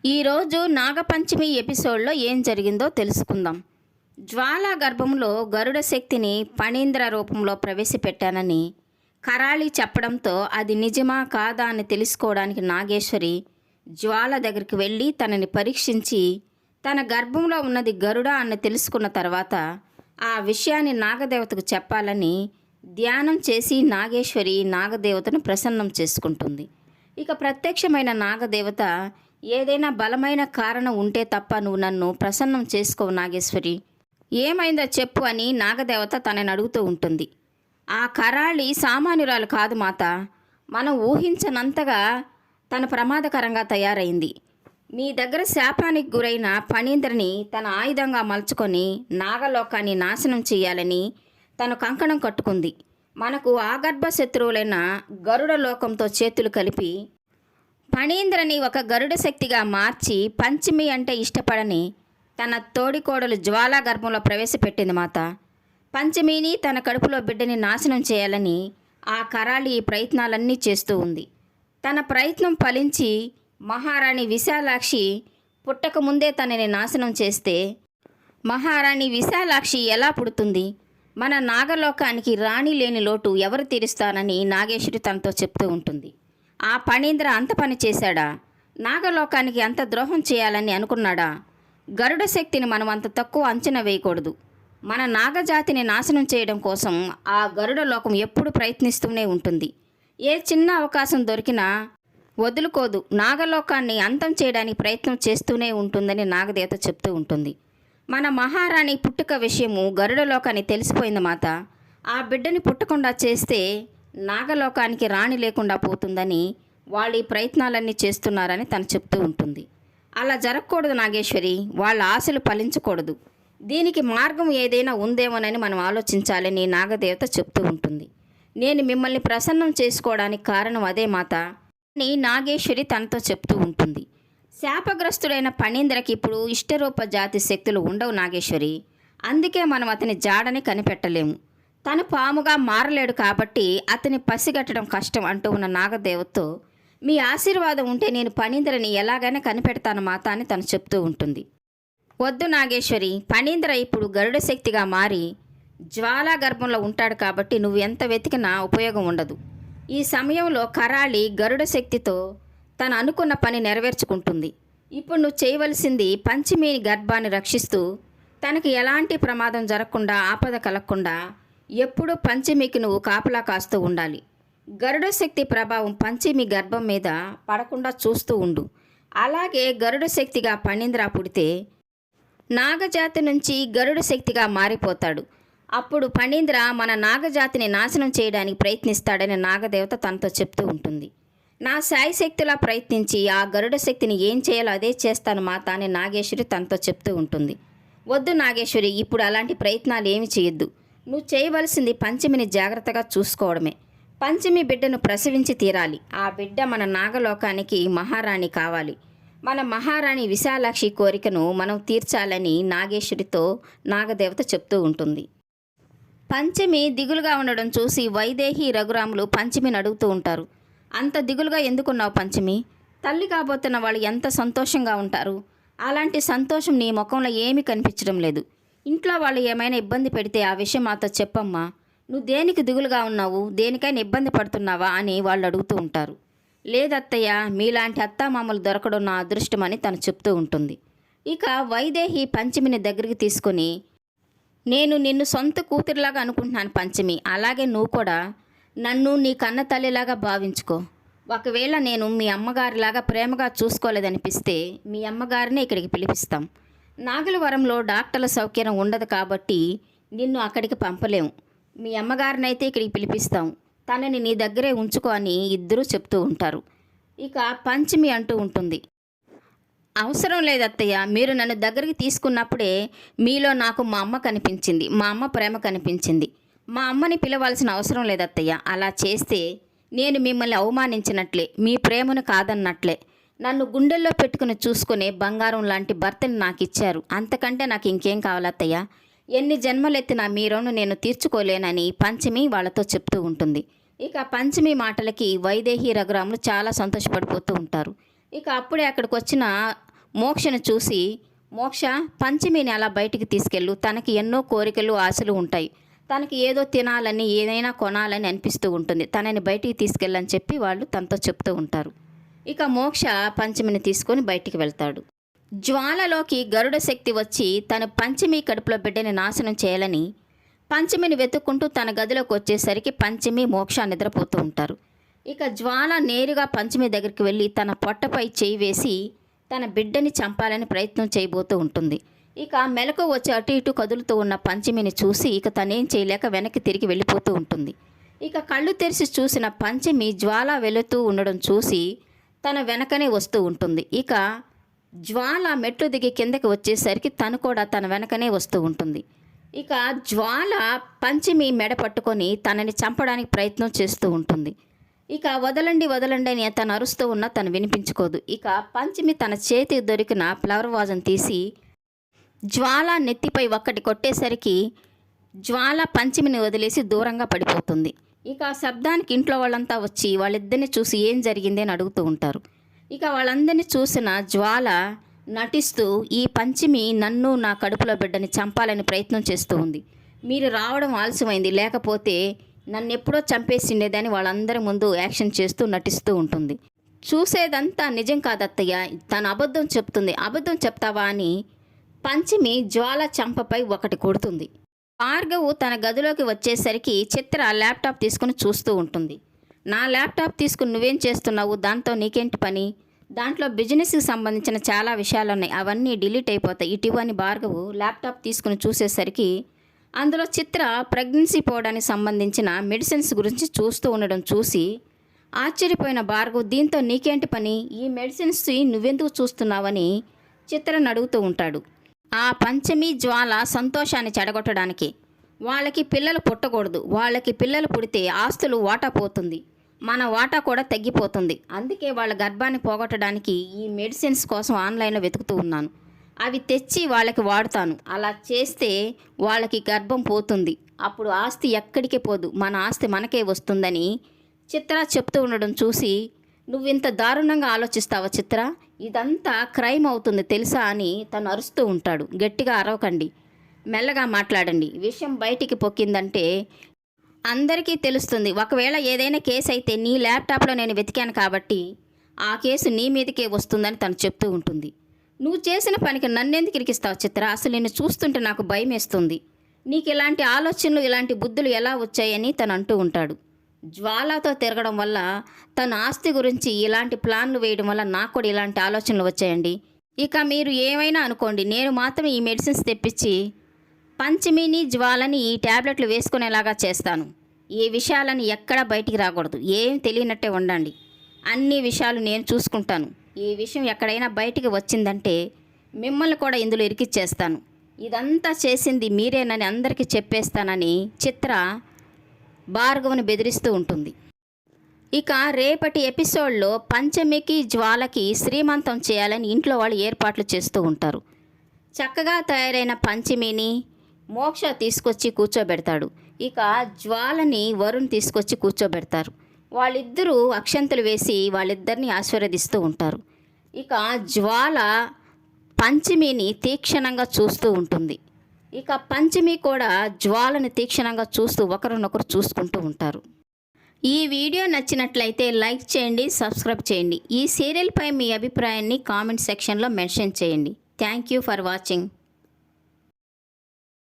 ఈరోజు నాగపంచమి ఎపిసోడ్లో ఏం జరిగిందో తెలుసుకుందాం. జ్వాలా గర్భంలో గరుడ శక్తిని ఫణీంద్ర రూపంలో ప్రవేశపెట్టానని కరాళి చెప్పడంతో అది నిజమా కాదా అని తెలుసుకోవడానికి నాగేశ్వరి జ్వాల దగ్గరికి వెళ్ళి తనని పరీక్షించి తన గర్భంలో ఉన్నది గరుడ అని తెలుసుకున్న తర్వాత ఆ విషయాన్ని నాగదేవతకు చెప్పాలని ధ్యానం చేసి నాగేశ్వరి నాగదేవతను ప్రసన్నం చేసుకుంటుంది. ఇక ప్రత్యక్షమైన నాగదేవత, ఏదైనా బలమైన కారణం ఉంటే తప్ప నువ్వు నన్ను ప్రసన్నం చేసుకోవు నాగేశ్వరి, ఏమైందో చెప్పు అని నాగదేవత తనని అడుగుతూ ఉంటుంది. ఆ కరాళి సామాన్యురాలు కాదు మాత, మనం ఊహించనంతగా తన ప్రమాదకరంగా తయారైంది. మీ దగ్గర శాపానికి గురైన ఫణీంద్రని తన ఆయుధంగా మలుచుకొని నాగలోకాన్ని నాశనం చేయాలని తన కంకణం కట్టుకుంది. మనకు ఆగర్భ శత్రువులైన గరుడ లోకంతో చేతులు కలిపి ఫణీంద్రని ఒక గరుడ శక్తిగా మార్చి పంచమి అంటే ఇష్టపడని తన తోడికోడలు జ్వాలా గర్భంలో ప్రవేశపెట్టింది మాత. పంచమిని తన కడుపులో బిడ్డని నాశనం చేయాలని ఆ కరాళి ఈ ప్రయత్నాలన్నీ చేస్తూ ఉంది. తన ప్రయత్నం ఫలించి మహారాణి విశాలాక్షి పుట్టక ముందే తనని నాశనం చేస్తే మహారాణి విశాలాక్షి ఎలా పుడుతుంది? మన నాగలోకానికి రాణి లేని లోటు ఎవరు తీరుస్తానని నాగేశ్వరి తనతో చెప్తూ ఉంటుంది. ఆ ఫణీంద్ర అంత పని చేశాడా? నాగలోకానికి అంత ద్రోహం చేయాలని అనుకున్నాడా? గరుడ శక్తిని మనం అంత తక్కువ అంచనా వేయకూడదు. మన నాగజాతిని నాశనం చేయడం కోసం ఆ గరుడ లోకం ఎప్పుడు ప్రయత్నిస్తూనే ఉంటుంది. ఏ చిన్న అవకాశం దొరికినా వదులుకోదు. నాగలోకాన్ని అంతం చేయడానికి ప్రయత్నం చేస్తూనే ఉంటుందని నాగదేవత చెప్తూ ఉంటుంది. మన మహారాణి పుట్టుక విషయము గరుడ లోకాన్ని తెలిసిపోయింది మాత. ఆ బిడ్డని పుట్టకుండా చేస్తే నాగలోకానికి రాణి లేకుండా పోతుందని వాళ్ళు ఈ ప్రయత్నాలన్నీ చేస్తున్నారని తను చెప్తూ ఉంటుంది. అలా జరగకూడదు నాగేశ్వరి, వాళ్ళ ఆశలు ఫలించకూడదు. దీనికి మార్గం ఏదైనా ఉందేమోనని మనం ఆలోచించాలని నాగదేవత చెప్తూ ఉంటుంది. నేను మిమ్మల్ని ప్రసన్నం చేసుకోవడానికి కారణం అదే మాత అని నాగేశ్వరి తనతో చెప్తూ ఉంటుంది. శాపగ్రస్తుడైన ఫణీంద్రకి ఇప్పుడు ఇష్టరూప జాతి శక్తులు ఉండవు నాగేశ్వరి, అందుకే మనం అతని జాడని కనిపెట్టలేము. తను పాముగా మారలేడు కాబట్టి అతని పసిగట్టడం కష్టం అంటూ ఉన్న నాగదేవతతో, మీ ఆశీర్వాదం ఉంటే నేను ఫణీంద్రని ఎలాగైనా కనిపెడతాను మాత అని తను చెప్తూ ఉంటుంది. వద్దు నాగేశ్వరి, ఫణీంద్ర ఇప్పుడు గరుడ శక్తిగా మారి జ్వాలా గర్భంలో ఉంటాడు కాబట్టి నువ్వు ఎంత వెతికినా ఉపయోగం ఉండదు. ఈ సమయంలో కరాళి గరుడ శక్తితో తను అనుకున్న పని నెరవేర్చుకుంటుంది. ఇప్పుడు నువ్వు చేయవలసింది పంచమి గర్భాన్ని రక్షిస్తూ తనకి ఎలాంటి ప్రమాదం జరగకుండా ఆపద కలగకుండా ఎప్పుడూ పంచమికి నువ్వు కాపలా కాస్తూ ఉండాలి. గరుడ శక్తి ప్రభావం పంచమి గర్భం మీద పడకుండా చూస్తూ ఉండు. అలాగే గరుడ శక్తిగా ఫణీంద్ర పుడితే నాగజాతి నుంచి గరుడ శక్తిగా మారిపోతాడు. అప్పుడు ఫణీంద్ర మన నాగజాతిని నాశనం చేయడానికి ప్రయత్నిస్తాడని నాగదేవత తనతో చెప్తూ ఉంటుంది. నా శాయశక్తిలా ప్రయత్నించి ఆ గరుడ శక్తిని ఏం చేయాలో అదే చేస్తాను మాత అని నాగేశ్వరి తనతో చెప్తూ ఉంటుంది. వద్దు నాగేశ్వరి, ఇప్పుడు అలాంటి ప్రయత్నాలు ఏమి చేయొద్దు. నువ్వు చేయవలసింది పంచమిని జాగ్రత్తగా చూసుకోవడమే. పంచమి బిడ్డను ప్రసవించి తీరాలి. ఆ బిడ్డ మన నాగలోకానికి మహారాణి కావాలి. మన మహారాణి విశాలాక్షి కోరికను మనం తీర్చాలని నాగేశ్వరితో నాగదేవత చెప్తూ ఉంటుంది. పంచమి దిగులుగా ఉండడం చూసి వైదేహి రఘురాములు పంచమిని అడుగుతూ ఉంటారు. అంత దిగులుగా ఎందుకున్నావు పంచమి? తల్లి కాబోతున్న వాళ్ళు ఎంత సంతోషంగా ఉంటారు. అలాంటి సంతోషం నీ ముఖంలో ఏమీ కనిపించడం లేదు. ఇంట్లో వాళ్ళు ఏమైనా ఇబ్బంది పెడితే ఆ విషయం మాతో చెప్పమ్మా. నువ్వు దేనికి దిగులుగా ఉన్నావు, దేనికైనా ఇబ్బంది పడుతున్నావా అని వాళ్ళు అడుగుతూ ఉంటారు. లేదత్తయ్య, మీలాంటి అత్తామామలు దొరకడం నా అదృష్టమని తను చెప్తూ ఉంటుంది. ఇక వైదేహి పంచమిని దగ్గరికి తీసుకొని, నేను నిన్ను సొంత కూతురిలాగా అనుకుంటున్నాను పంచమి, అలాగే నువ్వు కూడా నన్ను నీ కన్న తల్లిలాగా భావించుకో. ఒకవేళ నేను మీ అమ్మగారిలాగా ప్రేమగా చూసుకోలేదనిపిస్తే మీ అమ్మగారిని ఇక్కడికి పిలిపిస్తాం. నాగలవరంలో డాక్టర్ల సౌకర్యం ఉండదు కాబట్టి నిన్ను అక్కడికి పంపలేము. మీ అమ్మగారినైతే ఇక్కడికి పిలిపిస్తాం, తనని నీ దగ్గరే ఉంచుకో అని ఇద్దరూ చెప్తూ ఉంటారు. ఇక పంచమి అంటూ ఉంటుంది, అవసరం లేదత్తయ్య, మీరు నన్ను దగ్గరికి తీసుకున్నప్పుడే మీలో నాకు మా అమ్మ కనిపించింది, మా అమ్మ ప్రేమ కనిపించింది. మా అమ్మని పిలవాల్సిన అవసరం లేదత్తయ్య. అలా చేస్తే నేను మిమ్మల్ని అవమానించినట్లే, మీ ప్రేమను కాదన్నట్లే. నన్ను గుండెల్లో పెట్టుకుని చూసుకునే బంగారం లాంటి భర్తని నాకు ఇచ్చారు. అంతకంటే నాకు ఇంకేం కావాలత్తయ్య? ఎన్ని జన్మలెత్తినా మీ రుణం నేను తీర్చుకోలేనని పంచమి వాళ్ళతో చెప్తూ ఉంటుంది. ఇక పంచమి మాటలకి వైదేహి రఘురాములు చాలా సంతోషపడిపోతూ ఉంటారు. ఇక అప్పుడే అక్కడికి వచ్చిన మోక్షను చూసి, మోక్ష, పంచమిని అలా బయటికి తీసుకెళ్ళు, తనకి ఎన్నో కోరికలు ఆశలు ఉంటాయి, తనకి ఏదో తినాలని ఏదైనా కొనాలని అనిపిస్తూ ఉంటుంది, తనని బయటికి తీసుకెళ్ళని చెప్పి వాళ్ళు తనతో చెప్తూ ఉంటారు. ఇక మోక్ష పంచమిని తీసుకొని బయటికి వెళ్తాడు. జ్వాలలోకి గరుడ శక్తి వచ్చి తన పంచమి కడుపులో బిడ్డని నాశనం చేయాలని పంచమిని వెతుక్కుంటూ తన గదిలోకి వచ్చేసరికి పంచమి, మోక్ష నిద్రపోతూ ఉంటారు. ఇక జ్వాల నేరుగా పంచమి దగ్గరికి వెళ్ళి తన పొట్టపై చేయి వేసి తన బిడ్డని చంపాలని ప్రయత్నం చేయబోతూ ఉంటుంది. ఇక మెలకు వచ్చి అటు ఇటు కదులుతూ ఉన్న పంచమిని చూసి ఇక తనేం చేయలేక వెనక్కి తిరిగి వెళ్ళిపోతూ ఉంటుంది. ఇక కళ్ళు తెరిచి చూసిన పంచమి జ్వాల వెళుతూ ఉండడం చూసి తన వెనకనే వస్తూ ఉంటుంది. ఇక జ్వాల మెట్లు దిగి కిందకి వచ్చేసరికి తను కూడా తన వెనకనే వస్తూ ఉంటుంది. ఇక జ్వాల పంచమి మెడ పట్టుకొని తనని చంపడానికి ప్రయత్నం చేస్తూ ఉంటుంది. ఇక వదలండి వదలండి అని తను అరుస్తూ ఉన్నా తను వినిపించుకోదు. ఇక పంచమి తన చేతికి దొరికిన ఫ్లవర్ వాజును తీసి జ్వాల నెత్తిపై ఒక్కటి కొట్టేసరికి జ్వాల పంచమిని వదిలేసి దూరంగా పడిపోతుంది. ఇక ఆ శబ్దానికి ఇంట్లో వాళ్ళంతా వచ్చి వాళ్ళిద్దరిని చూసి ఏం జరిగింది అని అడుగుతూ ఉంటారు. ఇక వాళ్ళందరినీ చూసిన జ్వాల నటిస్తూ, ఈ పంచమి నన్ను, నా కడుపులో బిడ్డని చంపాలని ప్రయత్నం చేస్తూ ఉంది, మీరు రావడం ఆలస్యమైంది, లేకపోతే నన్ను ఎప్పుడో చంపేసిండేదని వాళ్ళందరి ముందు యాక్షన్ చేస్తూ నటిస్తూ ఉంటుంది. చూసేదంతా నిజం కాదత్తయ్య, తను అబద్ధం చెప్తుంది, అబద్ధం చెప్తావా అని పంచమి జ్వాల చంపపై ఒకటి కొడుతుంది. భార్గవు తన గదిలోకి వచ్చేసరికి చిత్ర ల్యాప్టాప్ తీసుకుని చూస్తూ ఉంటుంది. నా ల్యాప్టాప్ తీసుకుని నువ్వేం చేస్తున్నావు, దాంతో నీకేంటి పని, దాంట్లో బిజినెస్కి సంబంధించిన చాలా విషయాలు ఉన్నాయి, అవన్నీ డిలీట్ అయిపోతాయి, ఇటీవని భార్గవు ల్యాప్టాప్ తీసుకుని చూసేసరికి అందులో చిత్ర ప్రెగ్నెన్సీ పోవడానికి సంబంధించిన మెడిసిన్స్ గురించి చూస్తూ ఉండడం చూసి ఆశ్చర్యపోయిన భార్గవ్, దీంతో నీకేంటి పని, ఈ మెడిసిన్స్ నువ్వెందుకు చూస్తున్నావని చిత్రను అడుగుతూ ఉంటాడు. ఆ పంచమి జ్వాల సంతోషాన్ని చెడగొట్టడానికి, వాళ్ళకి పిల్లలు పుట్టకూడదు, వాళ్ళకి పిల్లలు పుడితే ఆస్తులు వాటా పోతుంది, మన వాటా కూడా తగ్గిపోతుంది, అందుకే వాళ్ళ గర్భాన్ని పోగొట్టడానికి ఈ మెడిసిన్స్ కోసం ఆన్లైన్లో వెతుకుతూ ఉన్నాను, అవి తెచ్చి వాళ్ళకి వాడుతాను, అలా చేస్తే వాళ్ళకి గర్భం పోతుంది, అప్పుడు ఆస్తి ఎక్కడికి పోదు, మన ఆస్తి మనకే వస్తుందని చిత్ర చెప్తూ ఉండడం చూసి, నువ్వింత దారుణంగా ఆలోచిస్తావా చిత్ర, ఇదంతా క్రైమ్ అవుతుంది తెలుసా అని తను అరుస్తూ ఉంటాడు. గట్టిగా అరవకండి, మెల్లగా మాట్లాడండి, విషయం బయటికి పొక్కిందంటే అందరికీ తెలుస్తుంది, ఒకవేళ ఏదైనా కేసు అయితే నీ ల్యాప్టాప్లో నేను వెతికాను కాబట్టి ఆ కేసు నీ మీదకే వస్తుందని తను చెప్తూ ఉంటుంది. నువ్వు చేసిన పనికి నన్నెందుకు ఇరికిస్తావు చిత్ర, అసలు నిన్ను చూస్తుంటే నాకు భయం వేస్తుంది, నీకు ఇలాంటి ఆలోచనలు ఇలాంటి బుద్ధులు ఎలా వచ్చాయని తను అంటూ ఉంటాడు. జ్వాలతో తిరగడం వల్ల తన ఆస్తి గురించి ఇలాంటి ప్లాన్లు వేయడం వల్ల నాకు కూడా ఇలాంటి ఆలోచనలు వచ్చాయండి, ఇక మీరు ఏమైనా అనుకోండి, నేను మాత్రం ఈ మెడిసిన్స్ తెప్పించి పంచమిని జ్వాలని ఈ ట్యాబ్లెట్లు వేసుకునేలాగా చేస్తాను, ఈ విషయాలని ఎక్కడా బయటికి రాకూడదు, ఏం తెలియనట్టే ఉండండి, అన్ని విషయాలు నేను చూసుకుంటాను, ఈ విషయం ఎక్కడైనా బయటికి వచ్చిందంటే మిమ్మల్ని కూడా ఇందులో ఇరికిచ్చేస్తాను, ఇదంతా చేసింది మీరేనని అందరికీ చెప్పేస్తానని చిత్ర భార్గవుని బెదిరిస్తూ ఉంటుంది. ఇక రేపటి ఎపిసోడ్లో పంచమికి జ్వాలకి శ్రీమంతం చేయాలని ఇంట్లో వాళ్ళు ఏర్పాట్లు చేస్తూ ఉంటారు. చక్కగా తయారైన పంచమిని మోక్ష తీసుకొచ్చి కూర్చోబెడతాడు. ఇక జ్వాలని వరుణ్ తీసుకొచ్చి కూర్చోబెడతారు. వాళ్ళిద్దరూ అక్షంతలు వేసి వాళ్ళిద్దరిని ఆశీర్వదిస్తూ ఉంటారు. ఇక జ్వాల పంచమిని తీక్షణంగా చూస్తూ ఉంటుంది. ఇక పంచమి కూడా జ్వాలని తీక్షణంగా చూస్తూ ఒకరినొకరు చూసుకుంటూ ఉంటారు. ఈ వీడియో నచ్చినట్లయితే లైక్ చేయండి, సబ్స్క్రైబ్ చేయండి. ఈ సీరియల్పై మీ అభిప్రాయాన్ని కామెంట్ సెక్షన్లో మెన్షన్ చేయండి. Thank you for watching.